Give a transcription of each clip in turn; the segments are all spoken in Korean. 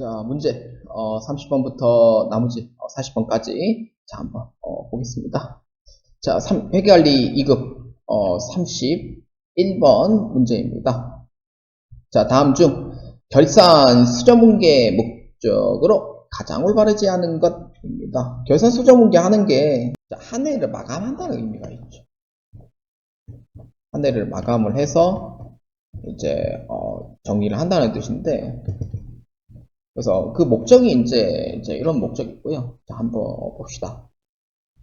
자, 문제 30번부터 나머지 40번까지 자, 한번 보겠습니다. 자, 회계관리 2급 31번 문제입니다. 자, 다음 중 결산 수정문계 목적으로 가장 올바르지 않은 것입니다. 결산 수정문계 하는 게 한 해를 마감한다는 의미가 있죠. 한 해를 마감을 해서 이제 정리를 한다는 뜻인데, 그래서 그 목적이 이제 이런 목적이고요. 자, 한번 봅시다.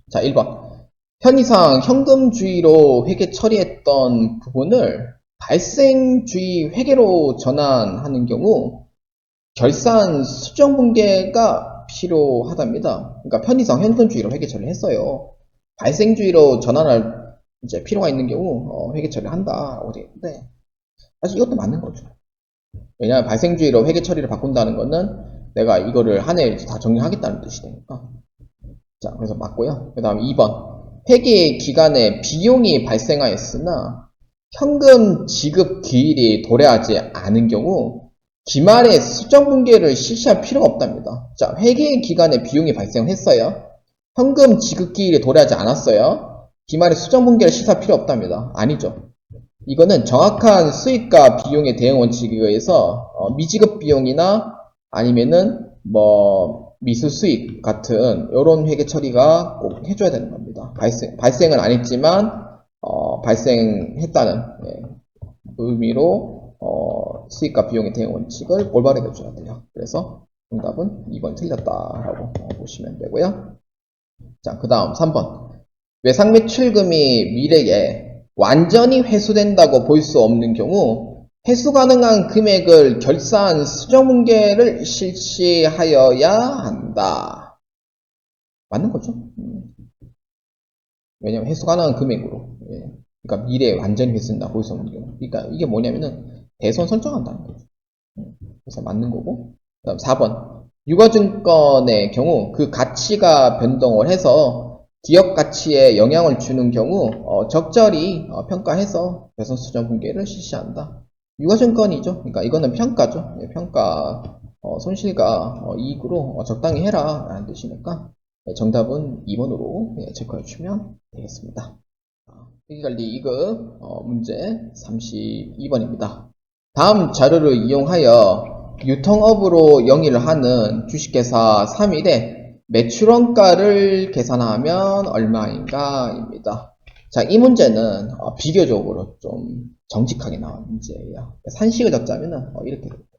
자, 1번. 편의상 현금주의로 회계 처리했던 부분을 발생주의 회계로 전환하는 경우 결산 수정분계가 필요하답니다. 그러니까 편의상 현금주의로 회계 처리를 했어요. 발생주의로 전환할 이제 필요가 있는 경우 회계 처리를 한다라고 되어 있는데, 사실 이것도 맞는 거죠. 왜냐하면 발생주의로 회계 처리를 바꾼다는 거는 내가 이거를 한 해 다 정리하겠다는 뜻이 되니까. 자, 그래서 맞고요. 그 다음 2번. 회계 기간에 비용이 발생하였으나 현금 지급 기일이 도래하지 않은 경우 기말에 수정분계를 실시할 필요가 없답니다. 자, 회계 기간에 비용이 발생했어요. 현금 지급 기일이 도래하지 않았어요. 기말에 수정분계를 실시할 필요 없답니다. 아니죠. 이거는 정확한 수익과 비용의 대응 원칙에 의해서 미지급 비용이나 아니면은 뭐 미수 수익 같은 이런 회계 처리가 꼭 해줘야 되는 겁니다. 발생은 안 했지만 발생했다는 의미로 수익과 비용의 대응 원칙을 올바르게 해줘야 돼요. 그래서 정답은 2번 틀렸다라고 보시면 되고요. 자, 그 다음 3번. 외상 매출금이 미래에 완전히 회수된다고 볼 수 없는 경우 회수 가능한 금액을 결산 수정분계를 실시하여야 한다. 맞는 거죠? 왜냐면 회수 가능한 금액으로. 그러니까 미래에 완전히 회수된다고 볼 수 없는 경우. 그러니까 이게 뭐냐면은 대손 설정한다는 거죠. 그래서 맞는 거고. 그다음 4번. 유가증권의 경우 그 가치가 변동을 해서 기업 가치에 영향을 주는 경우 적절히 평가해서 배선 수정 분계를 실시한다. 유가증권이죠. 그러니까 이거는 평가죠. 평가 손실과 이익으로 적당히 해라 라는 뜻이니까 정답은 2번으로 체크해 주시면 되겠습니다. 회계관리 2급 문제 32번입니다. 다음 자료를 이용하여 유통업으로 영위를 하는 주식회사 3일에 매출원가를 계산하면 얼마인가 입니다. 자, 이 문제는 비교적으로 좀 정직하게 나온 문제예요. 산식을 적자면 이렇게 됩니다.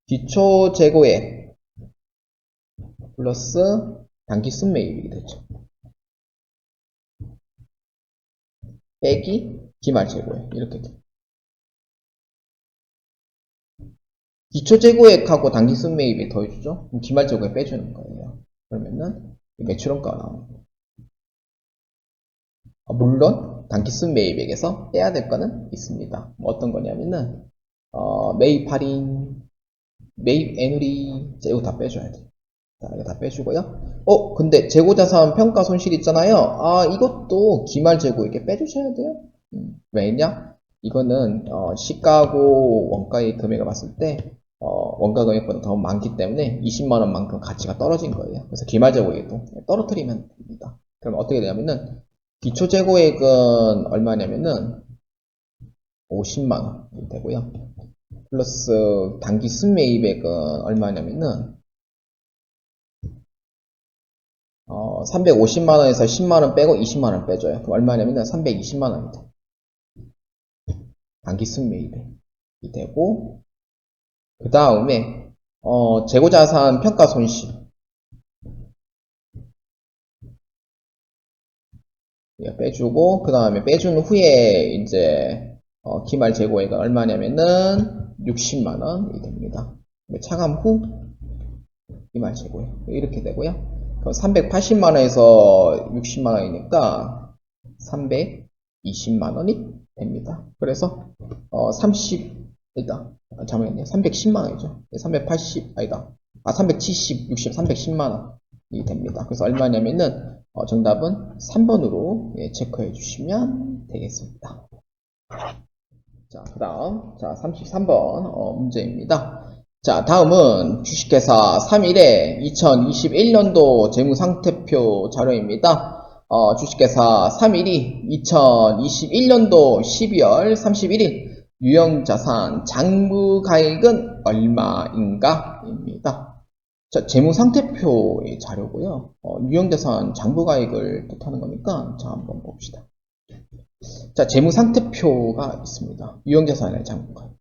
기초 재고액 플러스 단기 순매입이 되죠. 빼기 기말 재고액 이렇게 됩니다. 기초 재고액하고 단기 순매입이 더해주죠. 그럼 기말 재고액 빼주는 거예요. 그러면은 매출원가가 나옵니다. 물론 단기 순매입액에서 빼야 될 거는 있습니다. 어떤 거냐면은 매입 할인, 매입 애누리 이거 다 빼줘야 돼요. 자, 이거 다 빼주고요. 근데 재고자산 평가 손실 있잖아요. 이것도 기말 재고액에 빼주셔야 돼요. 왜냐? 이거는 시가하고 원가의 금액을 봤을 때 원가 금액보다 더 많기 때문에 20만원만큼 가치가 떨어진 거예요. 그래서 기말재고액도 떨어뜨리면 됩니다. 그럼 어떻게 되냐면은 기초재고액은 얼마냐면은 50만원이 되고요. 플러스 단기 순매입액은 얼마냐면은 350만원에서 10만원 빼고 20만원 빼줘요. 그럼 얼마냐면은 320만원입니다. 단기 순매입액이 되고, 그 다음에 재고자산 평가 손실 빼주고, 그 다음에 빼준 후에 이제 기말 재고액은 얼마냐면은 60만원이 됩니다. 차감 후 기말 재고액 이렇게 되고요. 그럼 380만원에서 60만원이니까 320만원이 됩니다. 그래서 310만원이죠. 370, 60, 310만원이 됩니다. 그래서 얼마냐면은 정답은 3번으로 체크해 주시면 되겠습니다. 자, 그 다음 33번 문제입니다. 자, 다음은 주식회사 3일의 2021년도 재무상태표 자료입니다. 주식회사 3일이 2021년도 12월 31일 유형자산 장부가액은 얼마인가? 입니다. 자, 재무상태표의 자료고요. 유형자산 장부가액을 뜻하는 거니까 자, 한번 봅시다. 자, 재무상태표가 있습니다. 유형자산의 장부가액.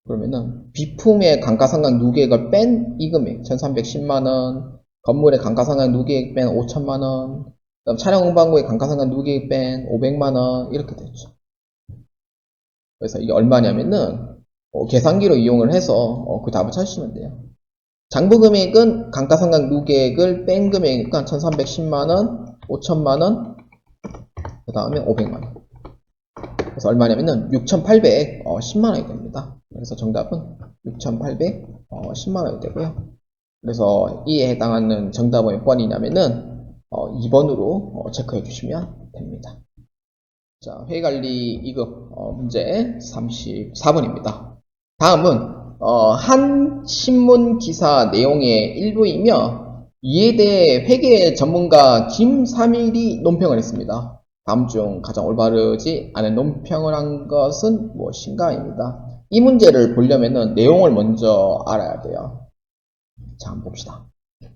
그러면은 비품의 감가상각 누계액을 뺀 이 금액 1310만원, 건물의 감가상각 누계액 뺀 5천만원, 그다음 차량 운반고의 감가상각 누계액 뺀 500만원 이렇게 됐죠. 그래서 이게 얼마냐면은 계산기로 이용을 해서 그 답을 찾으시면 돼요. 장부금액은 감가상각 누계액을 뺀 금액이니까 1310만원, 5천만원, 그 다음에 500만원. 그래서 얼마냐면은 6,810만원이 됩니다. 그래서 정답은 6,810만원이 되고요. 그래서 이에 해당하는 정답은 몇 번이냐면은 2번으로 체크해 주시면 됩니다. 자, 회계관리 2급 문제 34번입니다. 다음은 한 신문 기사 내용의 일부이며 이에 대해 회계 전문가 김삼일이 논평을 했습니다. 다음 중 가장 올바르지 않은 논평을 한 것은 무엇인가?입니다. 이 문제를 보려면은 내용을 먼저 알아야 돼요. 자, 한번 봅시다.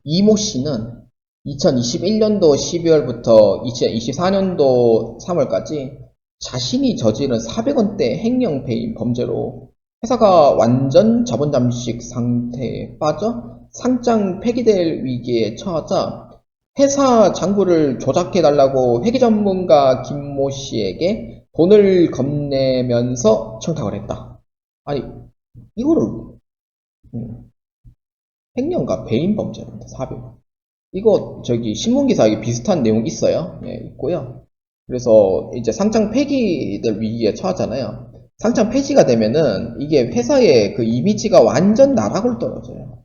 이모 씨는 2021년도 12월부터 2024년도 3월까지 자신이 저지른 400원대 횡령 배임 범죄로 회사가 완전 자본 잠식 상태에 빠져 상장 폐기될 위기에 처하자 회사 장부를 조작해달라고 회계전문가 김모 씨에게 돈을 건네면서 청탁을 했다. 아니, 이거를 횡령과 배임 범죄인데 400원. 이거 신문기사에 비슷한 내용 있어요. 예, 있고요. 그래서 이제 상장 폐기될 위기에 처하잖아요. 상장 폐지가 되면은 이게 회사의 그 이미지가 완전 나락으로 떨어져요.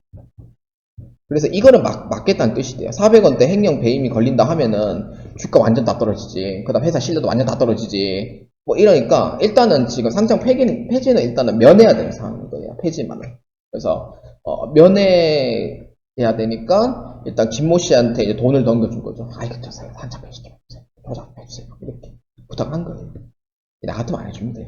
그래서 이거는 막겠다는 뜻이 돼요. 400원대 횡령 배임이 걸린다 하면은 주가 완전 다 떨어지지. 그 다음 회사 실적도 완전 다 떨어지지. 뭐 이러니까 일단은 지금 상장 폐지는 일단은 면해야 되는 상황인 거예요. 폐지만은. 그래서 면해야 되니까 일단 김모 씨한테 이제 돈을 넘겨준 거죠. 이거 저 상장 폐지해주세요. 도장 해주세요. 이렇게 부탁한 거예요. 나 같으면 안 해줍니다.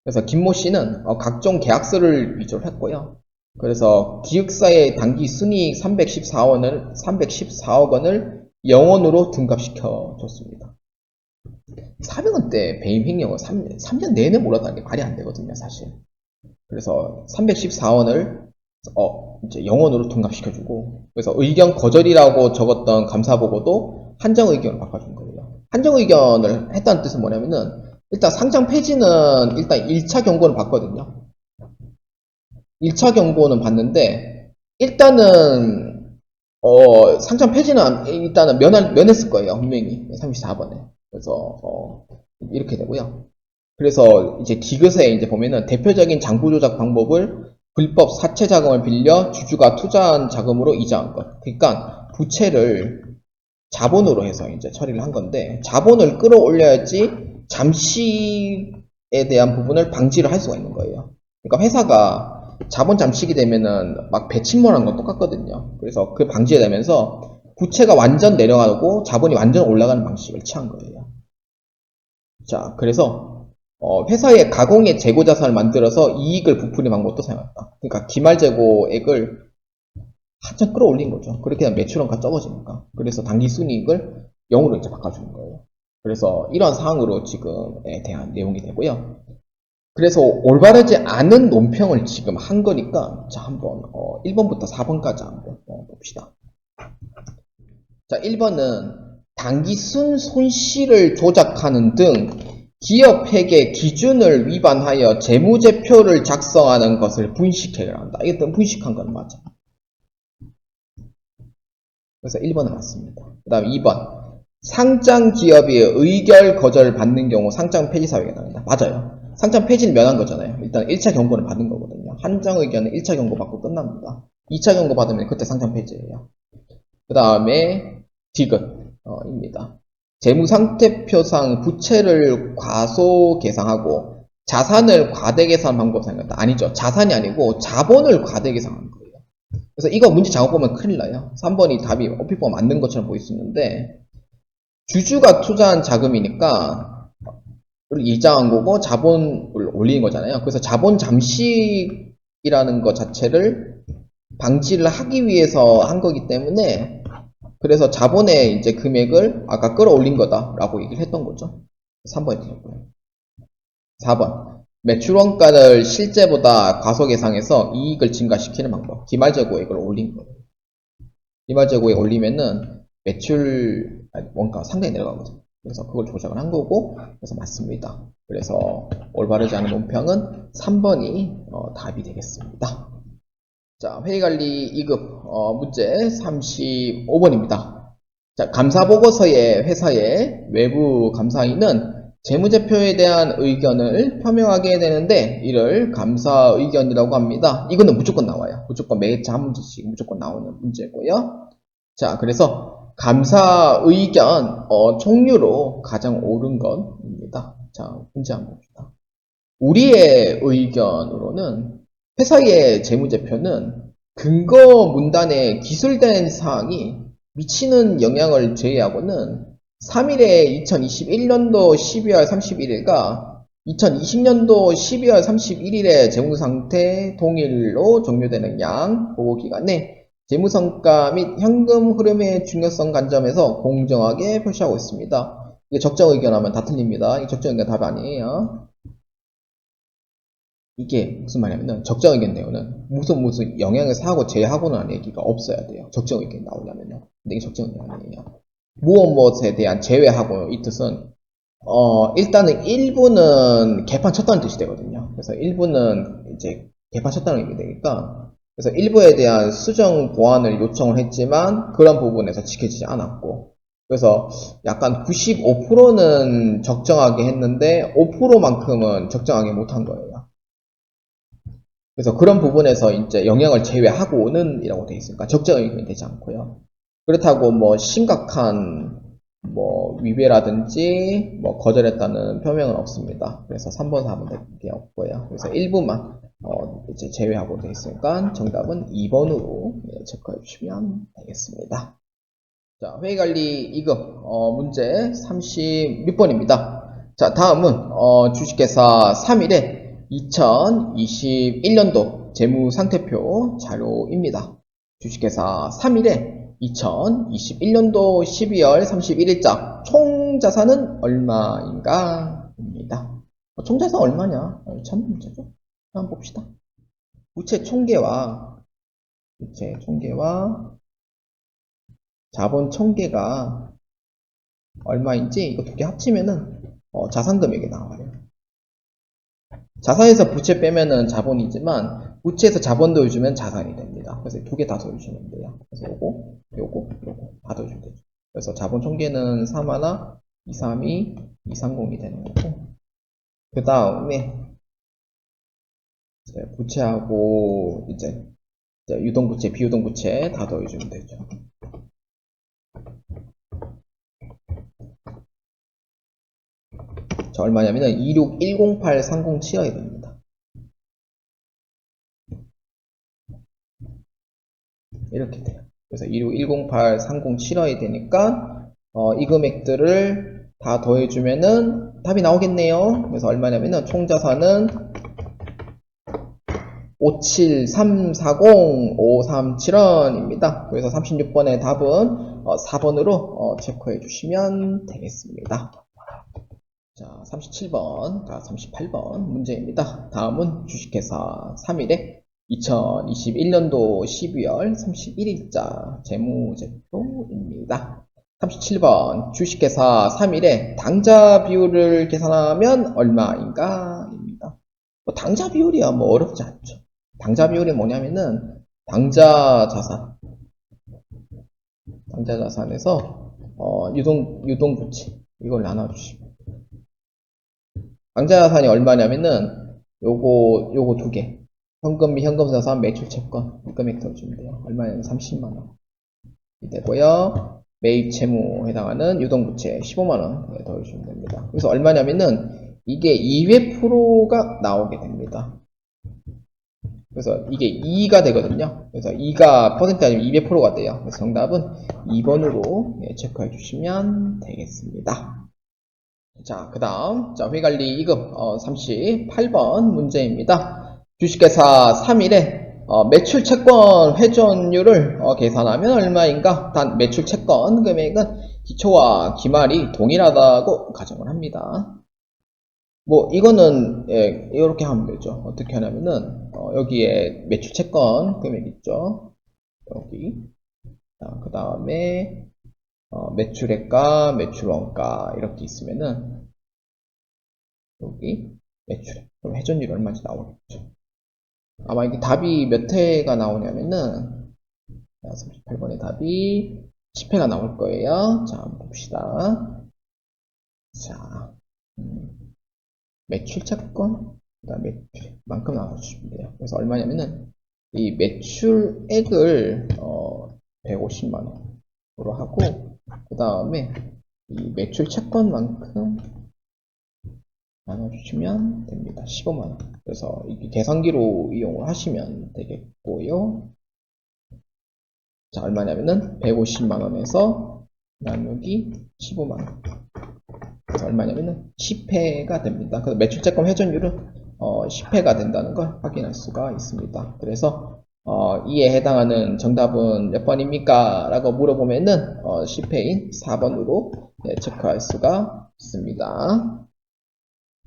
그래서 김모 씨는 각종 계약서를 위조를 했고요. 그래서 기획사의 단기 순이익 314억 원을 영원으로 등갑시켜 줬습니다. 400원대 배임 횡령을 3년 내내 몰았다는 게 말이 안 되거든요, 사실. 그래서 314원을 이제 영원으로 등갑시켜주고, 그래서 의견 거절이라고 적었던 감사보고도 한정 의견을 바꿔준 거예요. 한정 의견을 했다는 뜻은 뭐냐면은 일단 상장 폐지는 일단 1차 경고는 받거든요. 1차 경고는 받는데 일단은 상장 폐지는 일단은 면했을 거예요. 분명히 34번에. 그래서 이렇게 되고요. 그래서 이제 디귿에 이제 보면은 대표적인 장부 조작 방법을 불법 사채 자금을 빌려 주주가 투자한 자금으로 이자한 것. 그러니까 부채를 자본으로 해서 이제 처리를 한 건데 자본을 끌어올려야지 잠식에 대한 부분을 방지를 할 수가 있는 거예요. 그러니까 회사가 자본 잠식이 되면은 막 배침몰한 건 똑같거든요. 그래서 그 방지가 되면서 부채가 완전 내려가고 자본이 완전 올라가는 방식을 취한 거예요. 자, 그래서 회사의 가공의 재고 자산을 만들어서 이익을 부풀린 방법도 사용했다. 그러니까 기말 재고액을 한참 끌어올린 거죠. 그렇게 하면 매출원가 적어지니까. 그래서 단기 순이익을 0으로 이제 바꿔주는 거예요. 그래서 이러한 사항으로 지금에 대한 내용이 되고요. 그래서 올바르지 않은 논평을 지금 한 거니까 자, 한번 1번부터 4번까지 한번 봅시다. 자, 1번은 단기순 손실을 조작하는 등 기업 회계 기준을 위반하여 재무제표를 작성하는 것을 분식회계를 한다. 이게 분식한 건 맞아. 그래서 1번은 맞습니다. 그 다음 2번. 상장 기업이 의결 거절을 받는 경우 상장 폐지 사유가 나옵니다. 맞아요. 상장 폐지를 면한 거잖아요. 일단 1차 경고를 받은 거거든요. 한정 의견은 1차 경고 받고 끝납니다. 2차 경고 받으면 그때 상장 폐지예요. 그 다음에 디귿입니다. 재무상태표상 부채를 과소 계상하고 자산을 과대 계산한 방법 생각한다. 아니죠. 자산이 아니고 자본을 과대 계산하는 거예요. 그래서 이거 문제 잘못 보면 큰일 나요. 3번이 답이 얼핏 보면 맞는 것처럼 보일 수 있는데, 주주가 투자한 자금이니까 이자한 거고 자본을 올리는 거잖아요. 그래서 자본 잠식이라는 것 자체를 방지를 하기 위해서 한 거기 때문에, 그래서 자본의 이제 금액을 아까 끌어올린 거다라고 얘기를 했던 거죠. 3번이 틀렸고요. 4번. 매출 원가를 실제보다 과소계상해서 이익을 증가시키는 방법. 기말재고액을 올린 거예요. 기말재고액 올리면은 매출 원가 상당히 내려가거든요. 그래서 그걸 조작을 한 거고, 그래서 맞습니다. 그래서 올바르지 않은 논평은 3번이 답이 되겠습니다. 자, 회의관리 2급 문제 35번입니다. 자, 감사보고서에 회사의 외부 감사인은 재무제표에 대한 의견을 표명하게 되는데 이를 감사 의견이라고 합니다. 이거는 무조건 나와요. 무조건 매차 한 문제씩 무조건 나오는 문제고요. 자, 그래서 감사 의견 종류로 가장 옳은 것입니다. 자, 문제 한번 봅시다. 우리의 의견으로는 회사의 재무제표는 근거 문단에 기술된 사항이 미치는 영향을 제외하고는 3일에 2021년도 12월 31일과 2020년도 12월 31일의 재무상태 동일로 종료되는 양 보고기간에 재무성과 및 현금 흐름의 중요성 관점에서 공정하게 표시하고 있습니다. 이게 적정 의견하면 다 틀립니다. 이 적정 의견 답이 아니에요. 이게 무슨 말이냐면 적정 의견 내용은 무슨 영향을 사고 제하고는 하는 얘기가 없어야 돼요. 적정 의견이 나오려면요. 근데 이게 적정 의견 아니에요. 무엇에 대한 제외하고 이 뜻은 일단은 일부는 개판 쳤다는 뜻이 되거든요. 그래서 일부는 이제 개판 쳤다는 얘기 되니까, 그래서 일부에 대한 수정 보완을 요청을 했지만 그런 부분에서 지켜지지 않았고, 그래서 약간 95%는 적정하게 했는데 5%만큼은 적정하게 못한 거예요. 그래서 그런 부분에서 이제 영향을 제외하고는 이라고 되어 있으니까 적정 의견이 되지 않고요. 그렇다고 뭐 심각한 뭐 위배라든지 뭐 거절했다는 표명은 없습니다. 그래서 3번, 4번 될 게 없고요. 그래서 일부만 이제 제외하고 되어 있으니까 정답은 2번으로 체크해 주시면 되겠습니다. 자, 회의관리 2급 문제 36번입니다. 자, 다음은 주식회사 3일에 2021년도 재무상태표 자료입니다. 주식회사 3일에 2021년도 12월 31일자 총자산은 얼마인가? 입니다. 총자산 얼마냐? 참 문제죠. 한번 봅시다. 부채 총계와 자본 총계가 얼마인지 이거 두 개 합치면은 자산 금액이 나와요. 자산에서 부채 빼면은 자본이지만 부채에서 자본 더해주면 자산이 됩니다. 그래서 두 개 다 더해주시면 돼요. 그래서 요거 다 더해주면 되죠. 그래서 자본 총계는 3하나 232 230이 되는 거고, 그 다음에 부채하고 이제 유동부채 비유동부채 다 더해주면 되죠. 자, 얼마냐면은 2610830 됩니다. 이렇게 돼요. 그래서 2610830 되니까 이 금액들을 다 더해주면은 답이 나오겠네요. 그래서 얼마냐면은 총자산은 57340,537원입니다. 그래서 36번의 답은 4번으로 체크해 주시면 되겠습니다. 자, 37번, 38번 문제입니다. 다음은 주식회사 3일에 2021년도 12월 31일자 재무제표입니다. 37번 주식회사 3일에 당자 비율을 계산하면 얼마인가? 입니다. 당자 비율이야 뭐 어렵지 않죠. 당자 비율이 뭐냐면은 당자 자산에서 유동부채 이걸 나눠주시면, 당자 자산이 얼마냐면은 요거 두 개, 현금 및 현금 자산 매출 채권 이 금액 더주면 돼요. 얼마냐면 30만원 이 되고요. 매입 채무 해당하는 유동부채 15만원 더해주면 됩니다. 그래서 얼마냐면은 이게 200%가 나오게 됩니다. 그래서 이게 2가 되거든요. 그래서 2가 퍼센트 아니면 200%가 돼요. 그래서 정답은 2번으로 체크해 주시면 되겠습니다. 자, 그 다음, 자, 회관리 2급, 38번 문제입니다. 주식회사 3일에 매출 채권 회전율을 계산하면 얼마인가? 단 매출 채권 금액은 기초와 기말이 동일하다고 가정을 합니다. 뭐 이거는 이렇게 하면 되죠. 어떻게 하냐면은 여기에 매출 채권 금액 있죠. 여기. 그 다음에 매출액과 매출원가 이렇게 있으면은 여기 매출액 그럼 회전율이 얼마인지 나오겠죠. 아마 이게 답이 몇 회가 나오냐면은 38번의 답이 10회가 나올 거예요. 자, 한번 봅시다. 자, 매출 채권, 그다음에 매출만큼 나눠주시면 돼요. 그래서 얼마냐면은 이 매출액을 150만원으로 하고 그 다음에 이 매출 채권만큼 나눠주시면 됩니다. 15만원. 그래서 이게 계산기로 이용을 하시면 되겠고요. 자, 얼마냐면은 150만원에서 나누기 15만원. 그래서 얼마냐면은 10회가 됩니다. 그래서 매출채권 회전율은 10회가 된다는 걸 확인할 수가 있습니다. 그래서 이에 해당하는 정답은 몇 번입니까? 라고 물어보면은 10회인 4번으로 체크할 수가 있습니다.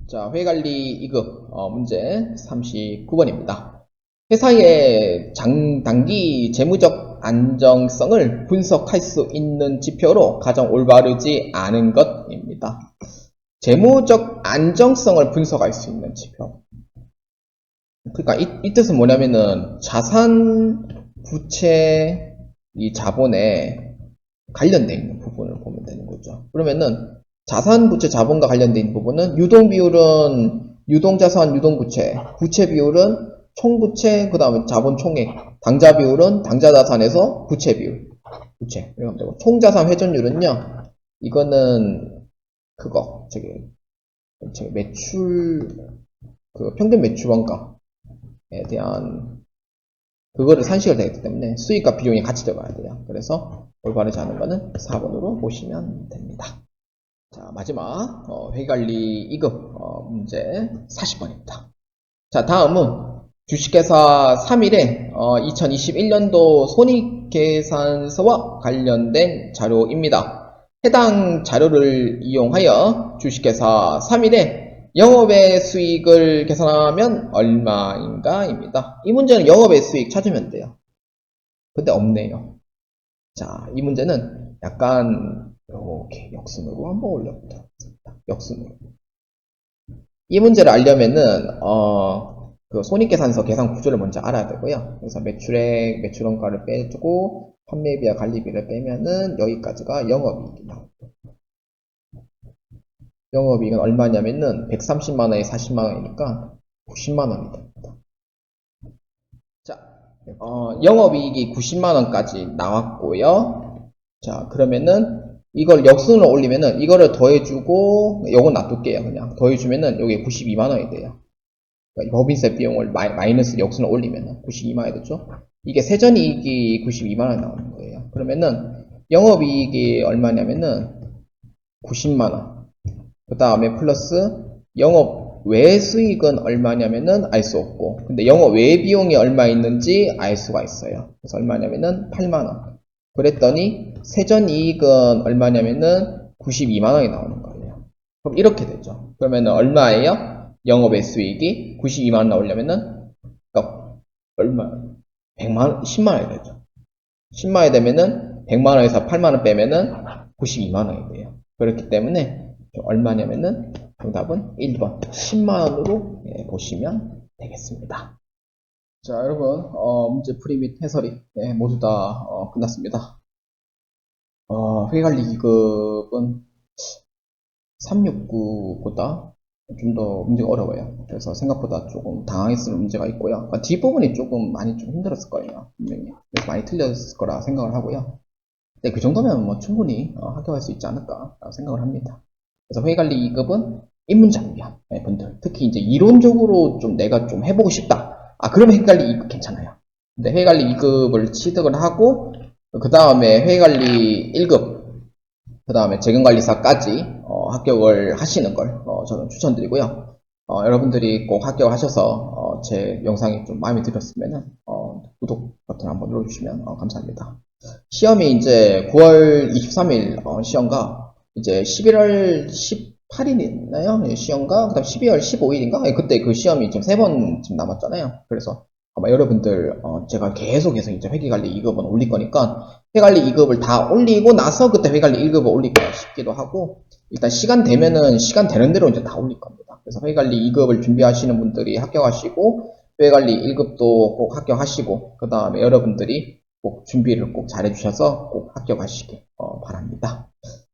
자, 회관리 2급 문제 39번입니다. 회사의 단기 재무적 안정성을 분석할 수 있는 지표로 가장 올바르지 않은 것입니다. 재무적 안정성을 분석할 수 있는 지표. 그러니까 이 뜻은 뭐냐면은 자산, 부채, 이 자본에 관련되어 있는 부분을 보면 되는 거죠. 그러면은 자산, 부채, 자본과 관련되어 있는 부분은 유동 비율은 유동자산, 유동부채, 부채 비율은 총부채, 그 다음에 자본 총액, 당자 비율은 당자자산에서 부채 비율, 부채 이렇게 하면 되고 총자산 회전율은요, 이거는 그거 저기 매출 그 평균 매출 원가에 대한 그거를 산식을 되기 때문에 수익과 비용이 같이 들어가야 돼요. 그래서 올바르지 않은 거는 4번으로 보시면 됩니다. 자, 마지막 회관리 2급 문제 40번입니다. 자, 다음은 주식회사 3일에 2021년도 손익계산서와 관련된 자료입니다. 해당 자료를 이용하여 주식회사 3일에 영업의 수익을 계산하면 얼마인가 입니다. 이 문제는 영업의 수익 찾으면 돼요. 근데 없네요. 자, 이 문제는 약간 이렇게 역순으로 한번 올려보도록 하겠습니다. 역순으로. 이 문제를 알려면은 그 손익계산서 계산 구조를 먼저 알아야 되고요. 그래서 매출액, 매출원가를 빼주고 판매비와 관리비를 빼면은 여기까지가 영업이익이 나옵니다. 영업이익은 얼마냐면은 130만원에 40만원이니까 90만원이 됩니다. 자, 영업이익이 90만원까지 나왔고요. 자, 그러면은 이걸 역순으로 올리면은 이거를 더해주고 요건 놔둘게요. 그냥 더해주면은 여기 92만원이 돼요. 그러니까 법인세 비용을 마이너스 역순으로 올리면은 92만원이 되죠. 이게 세전이익이 92만원 나오는 거예요. 그러면은 영업이익이 얼마냐면은 90만원. 그 다음에 플러스 영업 외 수익은 얼마냐면은 알 수 없고, 근데 영업 외 비용이 얼마 있는지 알 수가 있어요. 그래서 얼마냐면은 8만원. 그랬더니 세전이익은 얼마냐면은 92만원이 나오는 거예요. 그럼 이렇게 되죠. 그러면은 얼마예요? 영업의 수익이 92만원 나오려면은 그러니까 얼마? 100만원, 10만원이 되죠. 10만원이 되면은 100만원에서 8만원 빼면은 92만원이 돼요. 그렇기 때문에 얼마냐면은 정답은 1번 10만원으로 보시면 되겠습니다. 자, 여러분 문제 풀이 및 해설이 모두 다 끝났습니다. 회관리 2급은 369보다 좀 더 문제가 어려워요. 그래서 생각보다 조금 당황했을 문제가 있고요. 뒷부분이 조금 많이 좀 힘들었을 거예요. 분명히. 그래서 많이 틀렸을 거라 생각을 하고요. 근데 그 정도면 뭐 충분히 합격할 수 있지 않을까 생각을 합니다. 그래서 회관리 2급은 입문자 위한 분들, 특히 이제 이론적으로 좀 내가 좀 해보고 싶다. 그러면 회계관리 2급 괜찮아요. 근데 회계관리 2급을 취득을 하고 그 다음에 회계관리 1급, 그 다음에 재경관리사까지 합격을 하시는 걸 저는 추천드리고요. 여러분들이 꼭 합격하셔서 제 영상이 좀 마음에 들었으면 구독 버튼 한번 눌러주시면 감사합니다. 시험이 이제 9월 23일 시험과 이제 11월 18일이나요? 시험과 그다음 12월 15일인가? 그때 그 시험이 지금 3번쯤 남았잖아요. 그래서 아마 여러분들 제가 계속해서 이제 회계관리 2급은 올릴 거니까 회계관리 2급을 다 올리고 나서 그때 회계관리 1급을 올릴까 싶기도 하고, 일단 시간 되면은 시간 되는 대로 이제 다 올릴 겁니다. 그래서 회계관리 2급을 준비하시는 분들이 합격하시고 회계관리 1급도 꼭 합격하시고, 그 다음에 여러분들이 꼭 준비를 꼭 잘해주셔서 꼭 합격하시길 바랍니다.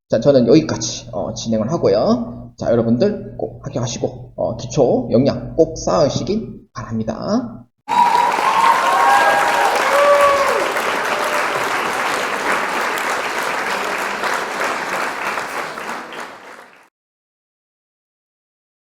자, 저는 여기까지 진행을 하고요. 자, 여러분들 꼭 합격하시고 기초 역량 꼭 쌓으시길 바랍니다.